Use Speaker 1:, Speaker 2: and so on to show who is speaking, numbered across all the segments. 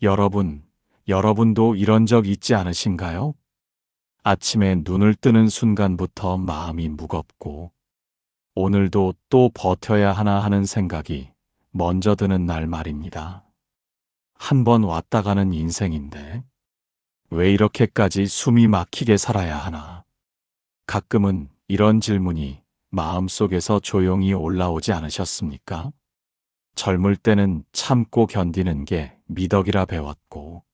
Speaker 1: 여러분도 이런 적 있지 않으신가요? 아침에 눈을 뜨는 순간부터 마음이 무겁고 오늘도 또 버텨야 하나 하는 생각이 먼저 드는 날 말입니다. 한 번 왔다 가는 인생인데 왜 이렇게까지 숨이 막히게 살아야 하나? 가끔은 이런 질문이 마음속에서 조용히 올라오지 않으셨습니까? 젊을 때는 참고 견디는 게 미덕이라 배웠고,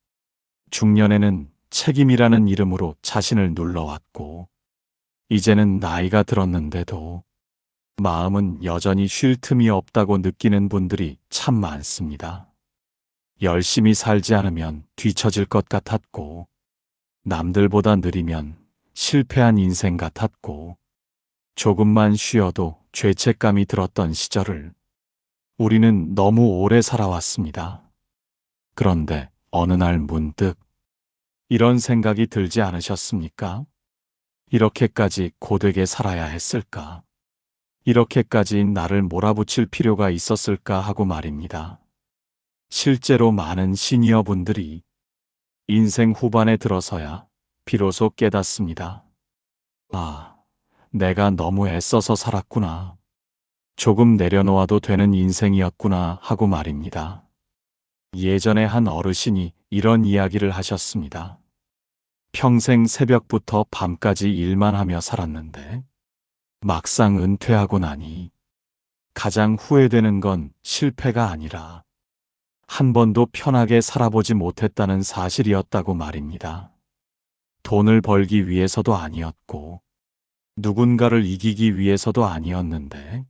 Speaker 1: 중년에는 책임이라는 이름으로 자신을 눌러왔고, 이제는 나이가 들었는데도 마음은 여전히 쉴 틈이 없다고 느끼는 분들이 참 많습니다. 열심히 살지 않으면 뒤처질 것 같았고, 남들보다 느리면 실패한 인생 같았고, 조금만 쉬어도 죄책감이 들었던 시절을 우리는 너무 오래 살아왔습니다. 그런데 어느 날 문득 이런 생각이 들지 않으셨습니까? 이렇게까지 고되게 살아야 했을까? 이렇게까지 나를 몰아붙일 필요가 있었을까 하고 말입니다. 실제로 많은 시니어 분들이 인생 후반에 들어서야 비로소 깨닫습니다. 아, 내가 너무 애써서 살았구나. 조금 내려놓아도 되는 인생이었구나 하고 말입니다. 예전에 한 어르신이 이런 이야기를 하셨습니다. 평생 새벽부터 밤까지 일만 하며 살았는데 막상 은퇴하고 나니 가장 후회되는 건 실패가 아니라 한 번도 편하게 살아보지 못했다는 사실이었다고 말입니다. 돈을 벌기 위해서도 아니었고 누군가를 이기기 위해서도 아니었는데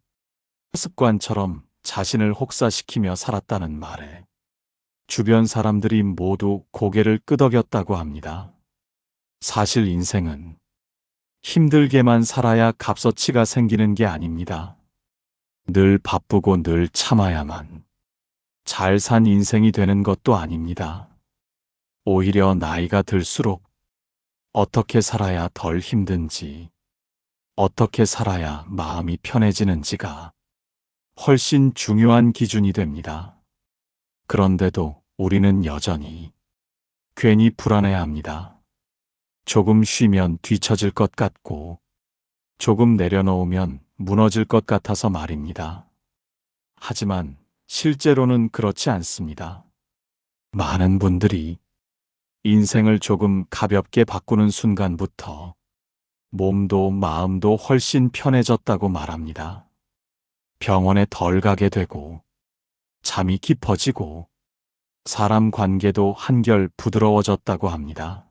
Speaker 1: 습관처럼 자신을 혹사시키며 살았다는 말에 주변 사람들이 모두 고개를 끄덕였다고 합니다. 사실 인생은 힘들게만 살아야 값어치가 생기는 게 아닙니다. 늘 바쁘고 늘 참아야만 잘 산 인생이 되는 것도 아닙니다. 오히려 나이가 들수록 어떻게 살아야 덜 힘든지, 어떻게 살아야 마음이 편해지는지가 훨씬 중요한 기준이 됩니다. 그런데도 우리는 여전히 괜히 불안해합니다. 조금 쉬면 뒤처질 것 같고, 조금 내려놓으면 무너질 것 같아서 말입니다. 하지만 실제로는 그렇지 않습니다. 많은 분들이 인생을 조금 가볍게 바꾸는 순간부터 몸도 마음도 훨씬 편해졌다고 말합니다. 병원에 덜 가게 되고, 잠이 깊어지고, 사람 관계도 한결 부드러워졌다고 합니다.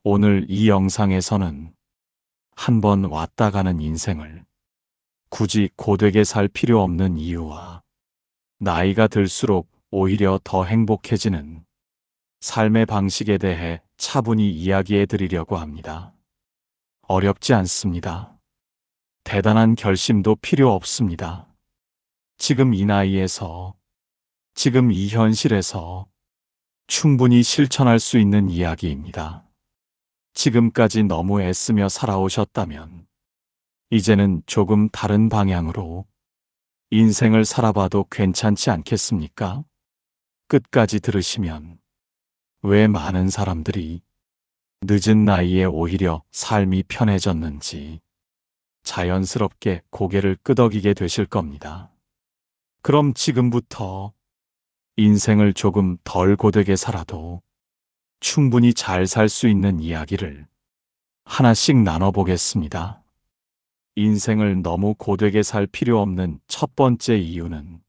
Speaker 1: 오늘 이 영상에서는 한 번 왔다 가는 인생을 굳이 고되게 살 필요 없는 이유와 나이가 들수록 오히려 더 행복해지는 삶의 방식에 대해 차분히 이야기해 드리려고 합니다. 어렵지 않습니다. 대단한 결심도 필요 없습니다. 지금 이 나이에서, 지금 이 현실에서 충분히 실천할 수 있는 이야기입니다. 지금까지 너무 애쓰며 살아오셨다면 이제는 조금 다른 방향으로 인생을 살아봐도 괜찮지 않겠습니까? 끝까지 들으시면 왜 많은 사람들이 늦은 나이에 오히려 삶이 편해졌는지 자연스럽게 고개를 끄덕이게 되실 겁니다. 그럼 지금부터 인생을 조금 덜 고되게 살아도 충분히 잘 살 수 있는 이야기를 하나씩 나눠보겠습니다. 인생을 너무 고되게 살 필요 없는 첫 번째 이유는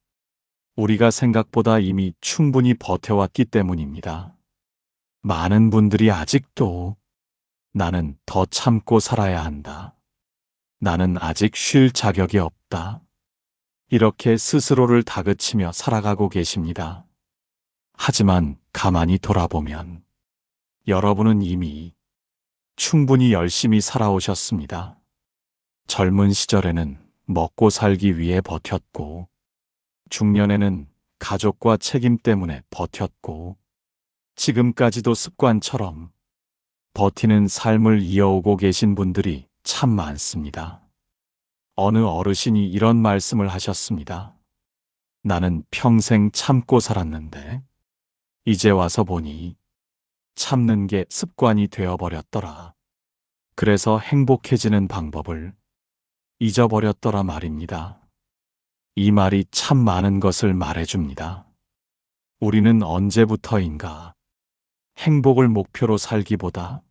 Speaker 1: 우리가 생각보다 이미 충분히 버텨왔기 때문입니다. 많은 분들이 아직도 나는 더 참고 살아야 한다. 나는 아직 쉴 자격이 없다. 이렇게 스스로를 다그치며 살아가고 계십니다. 하지만 가만히 돌아보면 여러분은 이미 충분히 열심히 살아오셨습니다. 젊은 시절에는 먹고 살기 위해 버텼고, 중년에는 가족과 책임 때문에 버텼고, 지금까지도 습관처럼 버티는 삶을 이어오고 계신 분들이 참 많습니다. 어느 어르신이 이런 말씀을 하셨습니다. 나는 평생 참고 살았는데 이제 와서 보니 참는 게 습관이 되어버렸더라. 그래서 행복해지는 방법을 잊어버렸더라 말입니다. 이 말이 참 많은 것을 말해줍니다. 우리는 언제부터인가 행복을 목표로 살기보다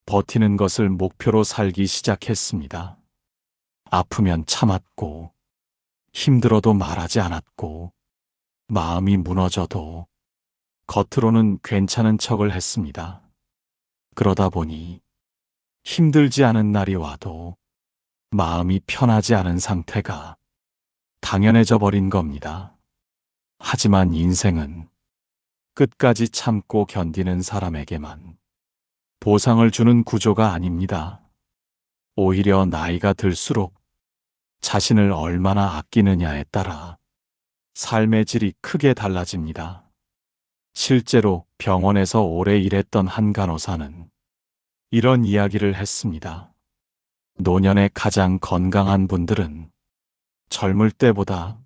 Speaker 1: 버티는 것을 목표로 살기 시작했습니다. 아프면 참았고, 힘들어도 말하지 않았고, 마음이 무너져도 겉으로는 괜찮은 척을 했습니다. 그러다 보니 힘들지 않은 날이 와도 마음이 편하지 않은 상태가 당연해져 버린 겁니다. 하지만 인생은 끝까지 참고 견디는 사람에게만 보상을 주는 구조가 아닙니다. 오히려 나이가 들수록 자신을 얼마나 아끼느냐에 따라 삶의 질이 크게 달라집니다. 실제로 병원에서 오래 일했던 한 간호사는 이런 이야기를 했습니다. 노년에 가장 건강한 분들은 젊을 때보다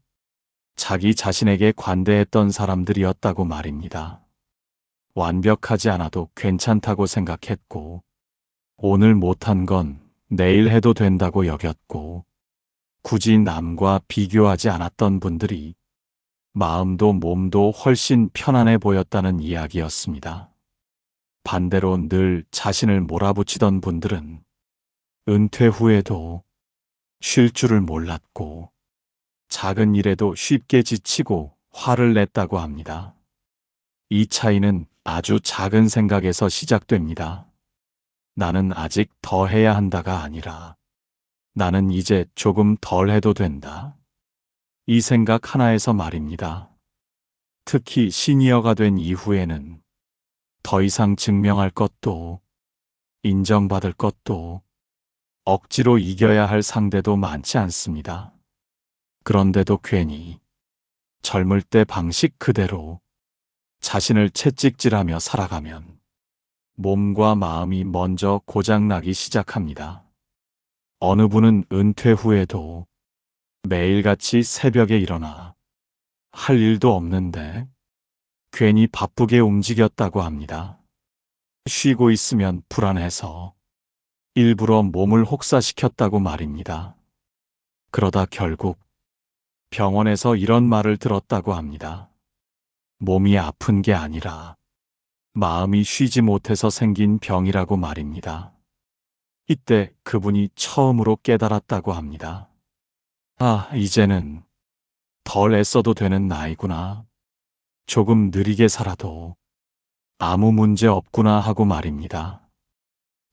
Speaker 1: 자기 자신에게 관대했던 사람들이었다고 말입니다. 완벽하지 않아도 괜찮다고 생각했고, 오늘 못한 건 내일 해도 된다고 여겼고, 굳이 남과 비교하지 않았던 분들이 마음도 몸도 훨씬 편안해 보였다는 이야기였습니다. 반대로 늘 자신을 몰아붙이던 분들은 은퇴 후에도 쉴 줄을 몰랐고, 작은 일에도 쉽게 지치고 화를 냈다고 합니다. 이 차이는 아주 작은 생각에서 시작됩니다. 나는 아직 더 해야 한다가 아니라 나는 이제 조금 덜 해도 된다. 이 생각 하나에서 말입니다. 특히 시니어가 된 이후에는 더 이상 증명할 것도 인정받을 것도 억지로 이겨야 할 상대도 많지 않습니다. 그런데도 괜히 젊을 때 방식 그대로 자신을 채찍질하며 살아가면 몸과 마음이 먼저 고장나기 시작합니다. 어느 분은 은퇴 후에도 매일같이 새벽에 일어나 할 일도 없는데 괜히 바쁘게 움직였다고 합니다. 쉬고 있으면 불안해서 일부러 몸을 혹사시켰다고 말입니다. 그러다 결국 병원에서 이런 말을 들었다고 합니다. 몸이 아픈 게 아니라 마음이 쉬지 못해서 생긴 병이라고 말입니다. 이때 그분이 처음으로 깨달았다고 합니다. 아, 이제는 덜 애써도 되는 나이구나. 조금 느리게 살아도 아무 문제 없구나 하고 말입니다.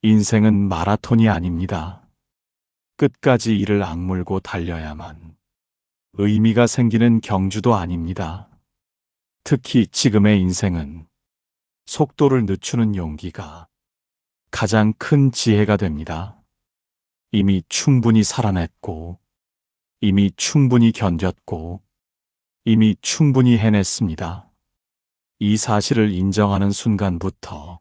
Speaker 1: 인생은 마라톤이 아닙니다. 끝까지 이를 악물고 달려야만 의미가 생기는 경주도 아닙니다. 특히 지금의 인생은 속도를 늦추는 용기가 가장 큰 지혜가 됩니다. 이미 충분히 살아냈고, 이미 충분히 견뎠고, 이미 충분히 해냈습니다. 이 사실을 인정하는 순간부터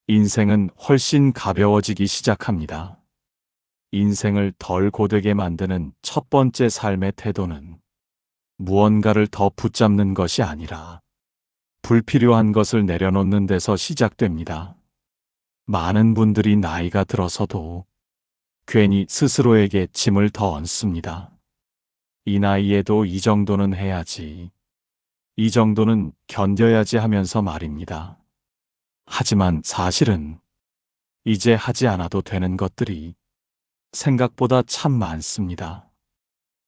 Speaker 1: 인생은 훨씬 가벼워지기 시작합니다. 인생을 덜 고되게 만드는 첫 번째 삶의 태도는 무언가를 더 붙잡는 것이 아니라 불필요한 것을 내려놓는 데서 시작됩니다. 많은 분들이 나이가 들어서도 괜히 스스로에게 짐을 더 얹습니다. 이 나이에도 이 정도는 해야지, 이 정도는 견뎌야지 하면서 말입니다. 하지만 사실은 이제 하지 않아도 되는 것들이 생각보다 참 많습니다.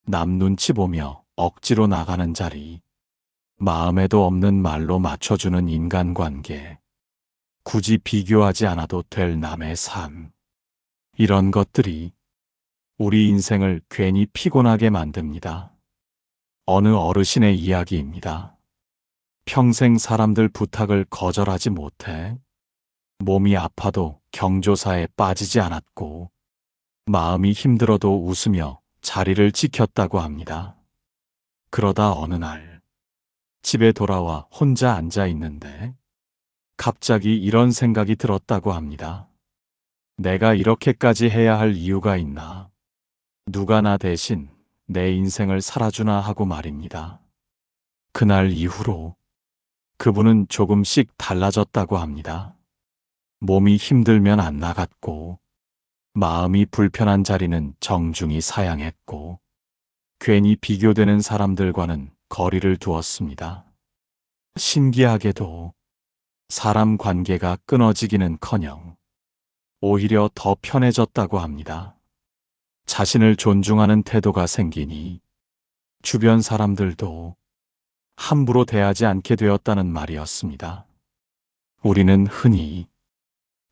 Speaker 1: 남 눈치 보며 억지로 나가는 자리, 마음에도 없는 말로 맞춰주는 인간관계, 굳이 비교하지 않아도 될 남의 삶, 이런 것들이 우리 인생을 괜히 피곤하게 만듭니다. 어느 어르신의 이야기입니다. 평생 사람들 부탁을 거절하지 못해 몸이 아파도 경조사에 빠지지 않았고 마음이 힘들어도 웃으며 자리를 지켰다고 합니다. 그러다 어느 날 집에 돌아와 혼자 앉아 있는데 갑자기 이런 생각이 들었다고 합니다. 내가 이렇게까지 해야 할 이유가 있나? 누가 나 대신 내 인생을 살아주나 하고 말입니다. 그날 이후로 그분은 조금씩 달라졌다고 합니다. 몸이 힘들면 안 나갔고, 마음이 불편한 자리는 정중히 사양했고, 괜히 비교되는 사람들과는 거리를 두었습니다. 신기하게도 사람 관계가 끊어지기는커녕 오히려 더 편해졌다고 합니다. 자신을 존중하는 태도가 생기니 주변 사람들도 함부로 대하지 않게 되었다는 말이었습니다. 우리는 흔히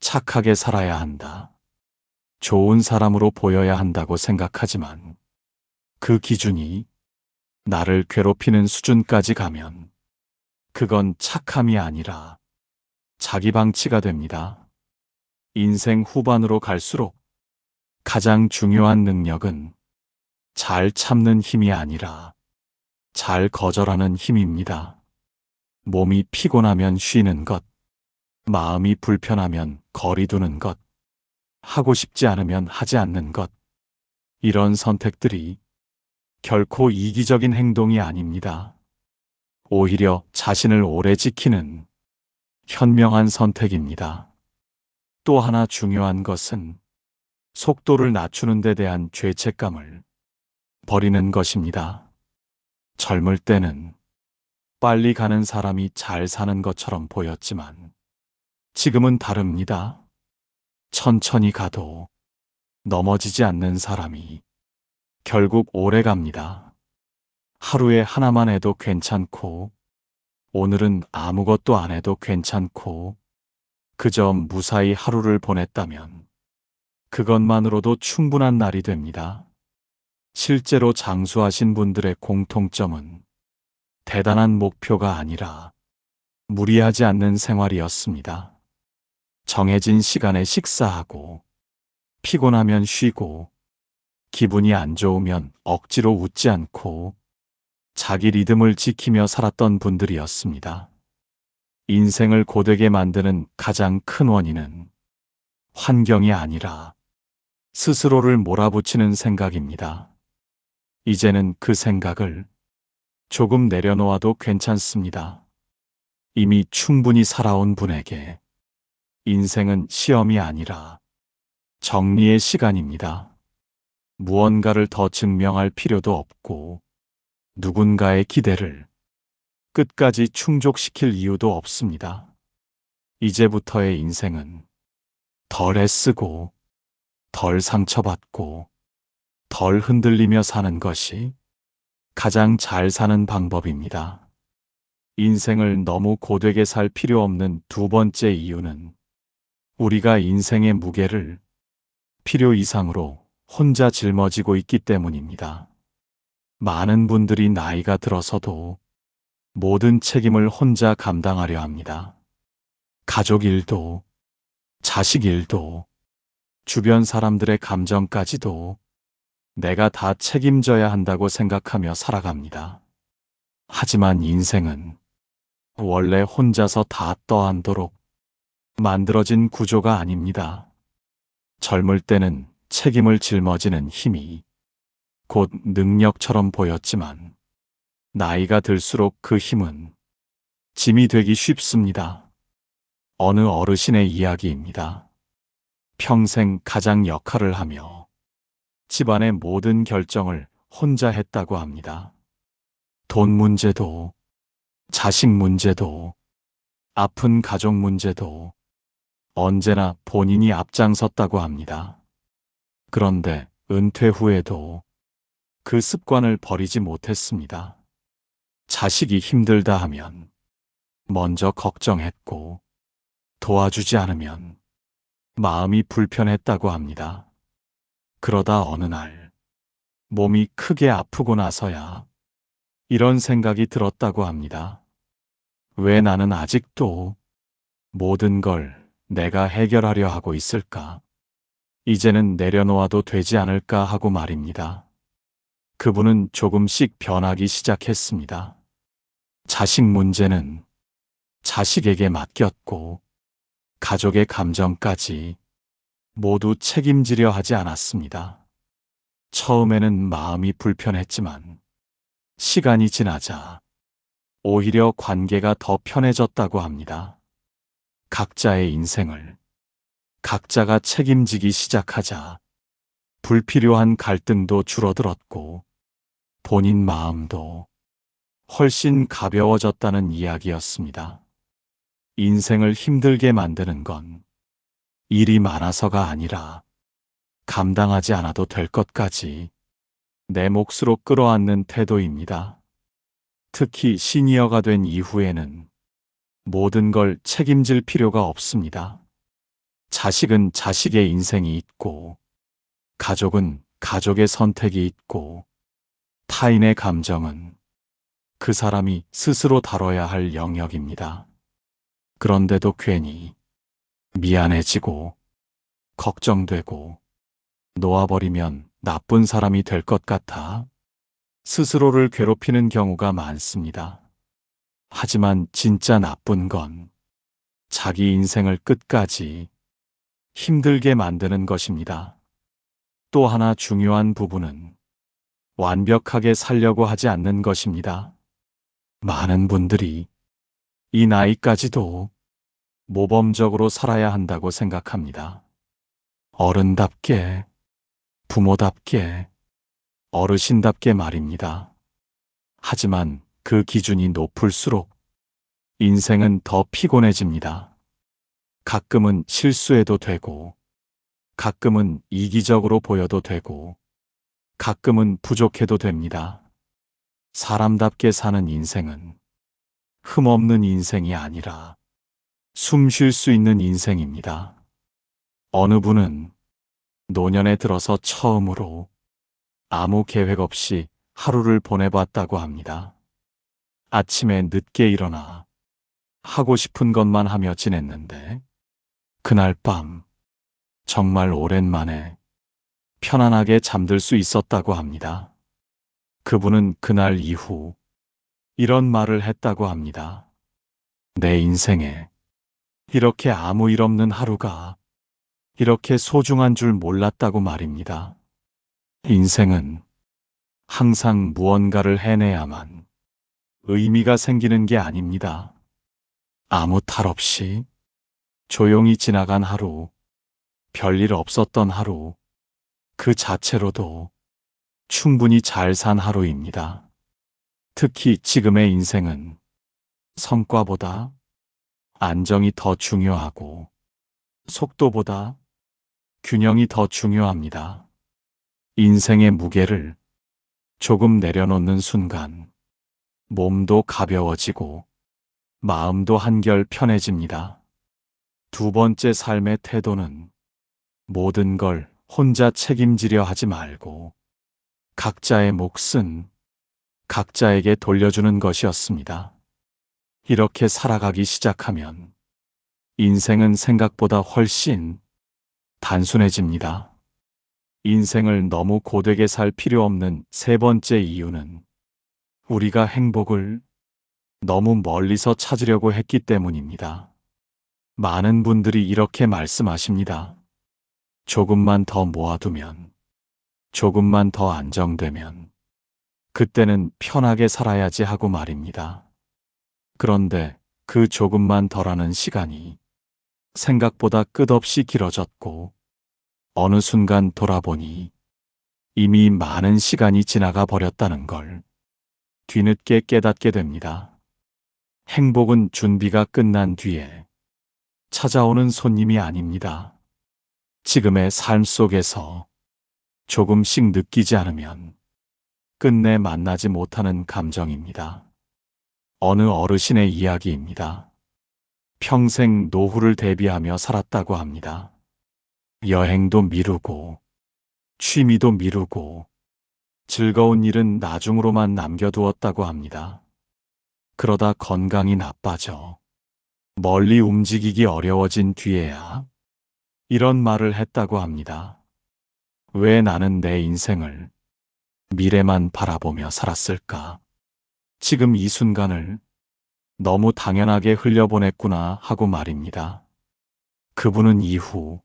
Speaker 1: 착하게 살아야 한다, 좋은 사람으로 보여야 한다고 생각하지만 그 기준이 나를 괴롭히는 수준까지 가면 그건 착함이 아니라 자기 방치가 됩니다. 인생 후반으로 갈수록 가장 중요한 능력은 잘 참는 힘이 아니라 잘 거절하는 힘입니다. 몸이 피곤하면 쉬는 것, 마음이 불편하면 거리 두는 것, 하고 싶지 않으면 하지 않는 것, 이런 선택들이 결코 이기적인 행동이 아닙니다. 오히려 자신을 오래 지키는 현명한 선택입니다. 또 하나 중요한 것은 속도를 낮추는 데 대한 죄책감을 버리는 것입니다. 젊을 때는 빨리 가는 사람이 잘 사는 것처럼 보였지만 지금은 다릅니다. 천천히 가도 넘어지지 않는 사람이 결국 오래 갑니다. 하루에 하나만 해도 괜찮고, 오늘은 아무것도 안 해도 괜찮고, 그저 무사히 하루를 보냈다면 그것만으로도 충분한 날이 됩니다. 실제로 장수하신 분들의 공통점은 대단한 목표가 아니라 무리하지 않는 생활이었습니다. 정해진 시간에 식사하고, 피곤하면 쉬고, 기분이 안 좋으면 억지로 웃지 않고 자기 리듬을 지키며 살았던 분들이었습니다. 인생을 고되게 만드는 가장 큰 원인은 환경이 아니라 스스로를 몰아붙이는 생각입니다. 이제는 그 생각을 조금 내려놓아도 괜찮습니다. 이미 충분히 살아온 분에게 인생은 시험이 아니라 정리의 시간입니다. 무언가를 더 증명할 필요도 없고 누군가의 기대를 끝까지 충족시킬 이유도 없습니다. 이제부터의 인생은 덜 애쓰고 덜 상처받고 덜 흔들리며 사는 것이 가장 잘 사는 방법입니다. 인생을 너무 고되게 살 필요 없는 두 번째 이유는 우리가 인생의 무게를 필요 이상으로 혼자 짊어지고 있기 때문입니다. 많은 분들이 나이가 들어서도 모든 책임을 혼자 감당하려 합니다. 가족 일도, 자식 일도, 주변 사람들의 감정까지도 내가 다 책임져야 한다고 생각하며 살아갑니다. 하지만 인생은 원래 혼자서 다 떠안도록 만들어진 구조가 아닙니다. 젊을 때는 책임을 짊어지는 힘이 곧 능력처럼 보였지만 나이가 들수록 그 힘은 짐이 되기 쉽습니다. 어느 어르신의 이야기입니다. 평생 가장 역할을 하며 집안의 모든 결정을 혼자 했다고 합니다. 돈 문제도, 자식 문제도, 아픈 가족 문제도 언제나 본인이 앞장섰다고 합니다. 그런데 은퇴 후에도 그 습관을 버리지 못했습니다. 자식이 힘들다 하면 먼저 걱정했고 도와주지 않으면 마음이 불편했다고 합니다. 그러다 어느 날 몸이 크게 아프고 나서야 이런 생각이 들었다고 합니다. 왜 나는 아직도 모든 걸 내가 해결하려 하고 있을까? 이제는 내려놓아도 되지 않을까 하고 말입니다. 그분은 조금씩 변하기 시작했습니다. 자식 문제는 자식에게 맡겼고 가족의 감정까지 모두 책임지려 하지 않았습니다. 처음에는 마음이 불편했지만 시간이 지나자 오히려 관계가 더 편해졌다고 합니다. 각자의 인생을 각자가 책임지기 시작하자 불필요한 갈등도 줄어들었고 본인 마음도 훨씬 가벼워졌다는 이야기였습니다. 인생을 힘들게 만드는 건 일이 많아서가 아니라 감당하지 않아도 될 것까지 내 몫으로 끌어안는 태도입니다. 특히 시니어가 된 이후에는 모든 걸 책임질 필요가 없습니다. 자식은 자식의 인생이 있고, 가족은 가족의 선택이 있고, 타인의 감정은 그 사람이 스스로 다뤄야 할 영역입니다. 그런데도 괜히 미안해지고, 걱정되고, 놓아버리면 나쁜 사람이 될 것 같아 스스로를 괴롭히는 경우가 많습니다. 하지만 진짜 나쁜 건 자기 인생을 끝까지 힘들게 만드는 것입니다. 또 하나 중요한 부분은 완벽하게 살려고 하지 않는 것입니다. 많은 분들이 이 나이까지도 모범적으로 살아야 한다고 생각합니다. 어른답게, 부모답게, 어르신답게 말입니다. 하지만 그 기준이 높을수록 인생은 더 피곤해집니다. 가끔은 실수해도 되고, 가끔은 이기적으로 보여도 되고, 가끔은 부족해도 됩니다. 사람답게 사는 인생은 흠없는 인생이 아니라 숨 쉴 수 있는 인생입니다. 어느 분은 노년에 들어서 처음으로 아무 계획 없이 하루를 보내봤다고 합니다. 아침에 늦게 일어나 하고 싶은 것만 하며 지냈는데 그날 밤 정말 오랜만에 편안하게 잠들 수 있었다고 합니다. 그분은 그날 이후 이런 말을 했다고 합니다. 내 인생에 이렇게 아무 일 없는 하루가 이렇게 소중한 줄 몰랐다고 말입니다. 인생은 항상 무언가를 해내야만 의미가 생기는 게 아닙니다. 아무 탈 없이 조용히 지나간 하루, 별일 없었던 하루, 그 자체로도 충분히 잘 산 하루입니다. 특히 지금의 인생은 성과보다 안정이 더 중요하고 속도보다 균형이 더 중요합니다. 인생의 무게를 조금 내려놓는 순간 몸도 가벼워지고 마음도 한결 편해집니다. 두 번째 삶의 태도는 모든 걸 혼자 책임지려 하지 말고 각자의 몫은 각자에게 돌려주는 것이었습니다. 이렇게 살아가기 시작하면 인생은 생각보다 훨씬 단순해집니다. 인생을 너무 고되게 살 필요 없는 세 번째 이유는 우리가 행복을 너무 멀리서 찾으려고 했기 때문입니다. 많은 분들이 이렇게 말씀하십니다. 조금만 더 모아두면, 조금만 더 안정되면, 그때는 편하게 살아야지 하고 말입니다. 그런데 그 조금만 더라는 시간이 생각보다 끝없이 길어졌고, 어느 순간 돌아보니 이미 많은 시간이 지나가 버렸다는 걸 뒤늦게 깨닫게 됩니다. 행복은 준비가 끝난 뒤에 찾아오는 손님이 아닙니다. 지금의 삶 속에서 조금씩 느끼지 않으면 끝내 만나지 못하는 감정입니다. 어느 어르신의 이야기입니다. 평생 노후를 대비하며 살았다고 합니다. 여행도 미루고, 취미도 미루고, 즐거운 일은 나중으로만 남겨두었다고 합니다. 그러다 건강이 나빠져 멀리 움직이기 어려워진 뒤에야 이런 말을 했다고 합니다. 왜 나는 내 인생을 미래만 바라보며 살았을까? 지금 이 순간을 너무 당연하게 흘려보냈구나 하고 말입니다. 그분은 이후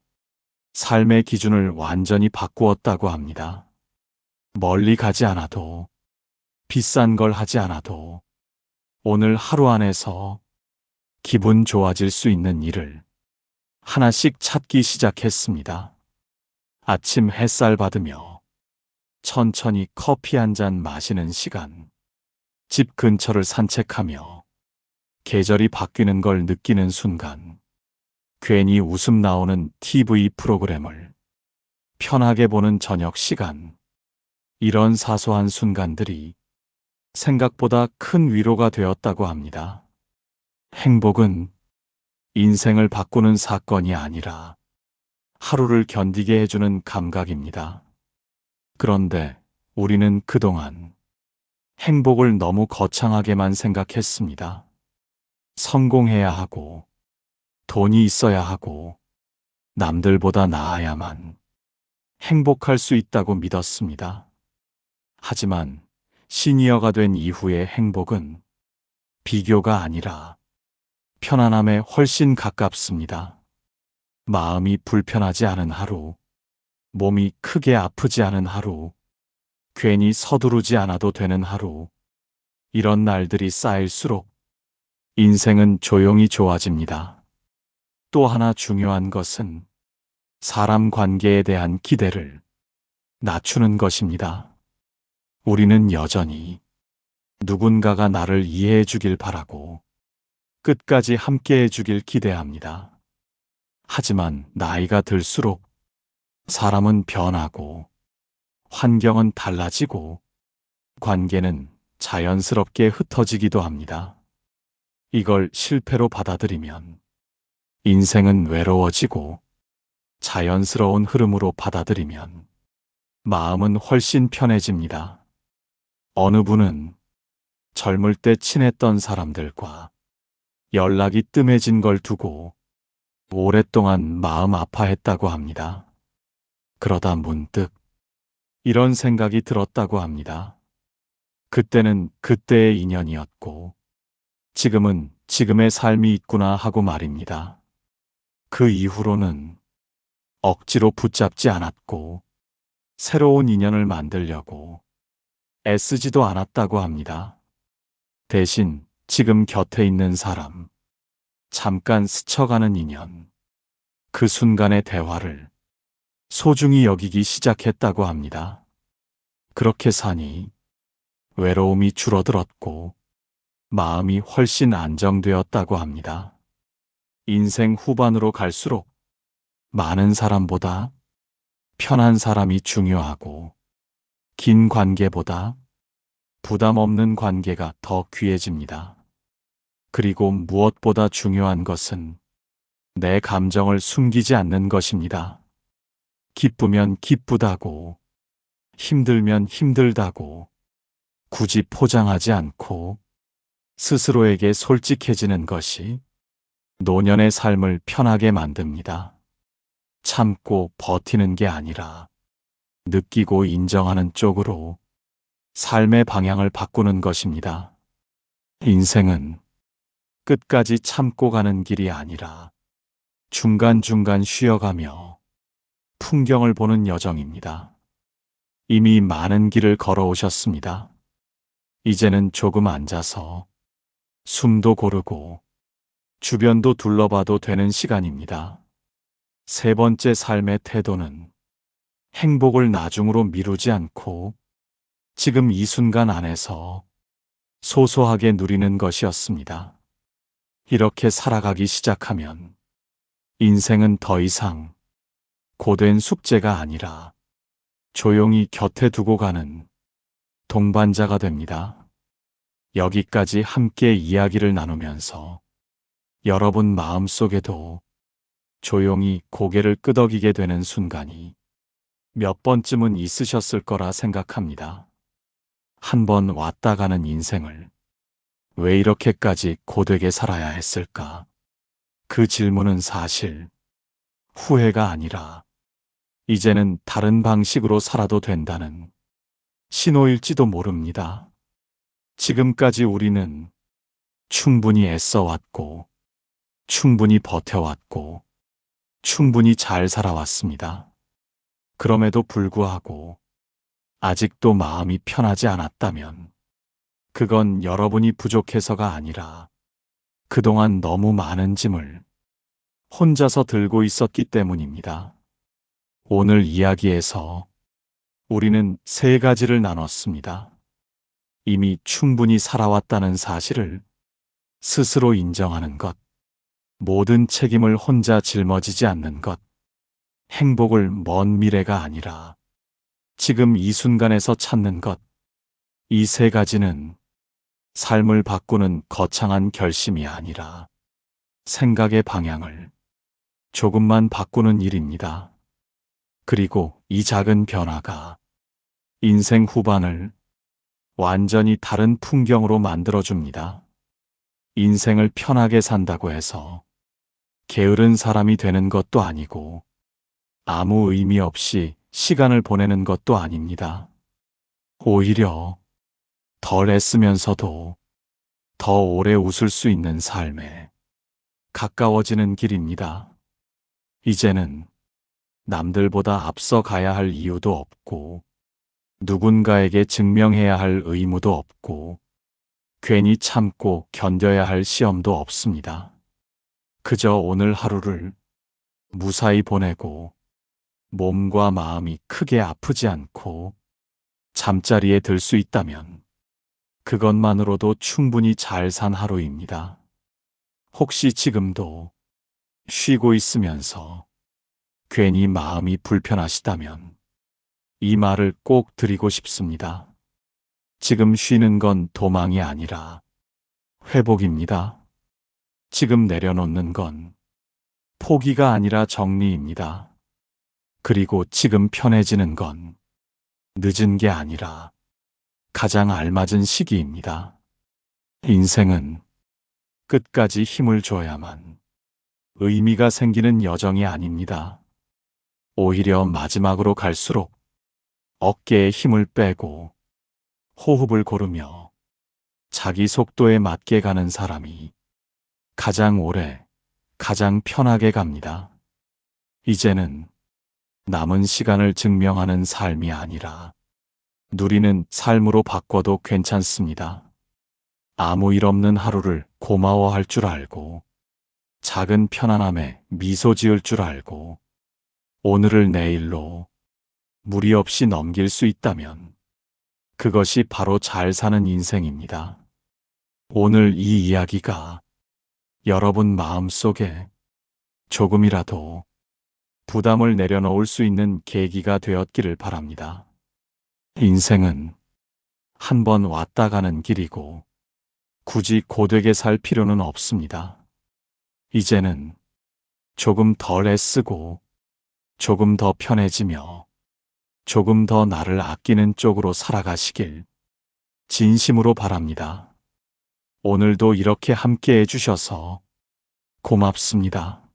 Speaker 1: 삶의 기준을 완전히 바꾸었다고 합니다. 멀리 가지 않아도, 비싼 걸 하지 않아도, 오늘 하루 안에서 기분 좋아질 수 있는 일을 하나씩 찾기 시작했습니다. 아침 햇살 받으며 천천히 커피 한 잔 마시는 시간, 집 근처를 산책하며 계절이 바뀌는 걸 느끼는 순간, 괜히 웃음 나오는 TV 프로그램을 편하게 보는 저녁 시간, 이런 사소한 순간들이 생각보다 큰 위로가 되었다고 합니다. 행복은 인생을 바꾸는 사건이 아니라 하루를 견디게 해주는 감각입니다. 그런데 우리는 그동안 행복을 너무 거창하게만 생각했습니다. 성공해야 하고, 돈이 있어야 하고, 남들보다 나아야만 행복할 수 있다고 믿었습니다. 하지만 시니어가 된 이후의 행복은 비교가 아니라 편안함에 훨씬 가깝습니다. 마음이 불편하지 않은 하루, 몸이 크게 아프지 않은 하루, 괜히 서두르지 않아도 되는 하루, 이런 날들이 쌓일수록 인생은 조용히 좋아집니다. 또 하나 중요한 것은 사람 관계에 대한 기대를 낮추는 것입니다. 우리는 여전히 누군가가 나를 이해해 주길 바라고 끝까지 함께 해주길 기대합니다. 하지만 나이가 들수록 사람은 변하고 환경은 달라지고 관계는 자연스럽게 흩어지기도 합니다. 이걸 실패로 받아들이면 인생은 외로워지고 자연스러운 흐름으로 받아들이면 마음은 훨씬 편해집니다. 어느 분은 젊을 때 친했던 사람들과 연락이 뜸해진 걸 두고 오랫동안 마음 아파했다고 합니다. 그러다 문득 이런 생각이 들었다고 합니다. 그때는 그때의 인연이었고 지금은 지금의 삶이 있구나 하고 말입니다. 그 이후로는 억지로 붙잡지 않았고 새로운 인연을 만들려고 애쓰지도 않았다고 합니다. 대신 지금 곁에 있는 사람, 잠깐 스쳐가는 인연, 그 순간의 대화를 소중히 여기기 시작했다고 합니다. 그렇게 사니 외로움이 줄어들었고 마음이 훨씬 안정되었다고 합니다. 인생 후반으로 갈수록 많은 사람보다 편한 사람이 중요하고 긴 관계보다 부담 없는 관계가 더 귀해집니다. 그리고 무엇보다 중요한 것은 내 감정을 숨기지 않는 것입니다. 기쁘면 기쁘다고, 힘들면 힘들다고, 굳이 포장하지 않고 스스로에게 솔직해지는 것이 노년의 삶을 편하게 만듭니다. 참고 버티는 게 아니라 느끼고 인정하는 쪽으로 삶의 방향을 바꾸는 것입니다. 인생은 끝까지 참고 가는 길이 아니라 중간중간 쉬어가며 풍경을 보는 여정입니다. 이미 많은 길을 걸어오셨습니다. 이제는 조금 앉아서 숨도 고르고 주변도 둘러봐도 되는 시간입니다. 세 번째 삶의 태도는 행복을 나중으로 미루지 않고 지금 이 순간 안에서 소소하게 누리는 것이었습니다. 이렇게 살아가기 시작하면 인생은 더 이상 고된 숙제가 아니라 조용히 곁에 두고 가는 동반자가 됩니다. 여기까지 함께 이야기를 나누면서 여러분 마음속에도 조용히 고개를 끄덕이게 되는 순간이 몇 번쯤은 있으셨을 거라 생각합니다. 한 번 왔다 가는 인생을 왜 이렇게까지 고되게 살아야 했을까? 그 질문은 사실 후회가 아니라 이제는 다른 방식으로 살아도 된다는 신호일지도 모릅니다. 지금까지 우리는 충분히 애써왔고, 충분히 버텨왔고, 충분히 잘 살아왔습니다. 그럼에도 불구하고 아직도 마음이 편하지 않았다면 그건 여러분이 부족해서가 아니라 그동안 너무 많은 짐을 혼자서 들고 있었기 때문입니다. 오늘 이야기에서 우리는 세 가지를 나눴습니다. 이미 충분히 살아왔다는 사실을 스스로 인정하는 것, 모든 책임을 혼자 짊어지지 않는 것, 행복을 먼 미래가 아니라 지금 이 순간에서 찾는 것, 이 세 가지는 삶을 바꾸는 거창한 결심이 아니라 생각의 방향을 조금만 바꾸는 일입니다. 그리고 이 작은 변화가 인생 후반을 완전히 다른 풍경으로 만들어줍니다. 인생을 편하게 산다고 해서 게으른 사람이 되는 것도 아니고 아무 의미 없이 시간을 보내는 것도 아닙니다. 오히려 덜 애쓰면서도 더 오래 웃을 수 있는 삶에 가까워지는 길입니다. 이제는 남들보다 앞서 가야 할 이유도 없고 누군가에게 증명해야 할 의무도 없고 괜히 참고 견뎌야 할 시험도 없습니다. 그저 오늘 하루를 무사히 보내고 몸과 마음이 크게 아프지 않고 잠자리에 들 수 있다면 그것만으로도 충분히 잘 산 하루입니다. 혹시 지금도 쉬고 있으면서 괜히 마음이 불편하시다면 이 말을 꼭 드리고 싶습니다. 지금 쉬는 건 도망이 아니라 회복입니다. 지금 내려놓는 건 포기가 아니라 정리입니다. 그리고 지금 편해지는 건 늦은 게 아니라 가장 알맞은 시기입니다. 인생은 끝까지 힘을 줘야만 의미가 생기는 여정이 아닙니다. 오히려 마지막으로 갈수록 어깨에 힘을 빼고 호흡을 고르며 자기 속도에 맞게 가는 사람이 가장 오래, 가장 편하게 갑니다. 이제는 남은 시간을 증명하는 삶이 아니라 누리는 삶으로 바꿔도 괜찮습니다. 아무 일 없는 하루를 고마워할 줄 알고 작은 편안함에 미소 지을 줄 알고 오늘을 내일로 무리 없이 넘길 수 있다면 그것이 바로 잘 사는 인생입니다. 오늘 이 이야기가 여러분 마음속에 조금이라도 부담을 내려놓을 수 있는 계기가 되었기를 바랍니다. 인생은 한 번 왔다 가는 길이고 굳이 고되게 살 필요는 없습니다. 이제는 조금 덜 애쓰고 조금 더 편해지며 조금 더 나를 아끼는 쪽으로 살아가시길 진심으로 바랍니다. 오늘도 이렇게 함께 해주셔서 고맙습니다.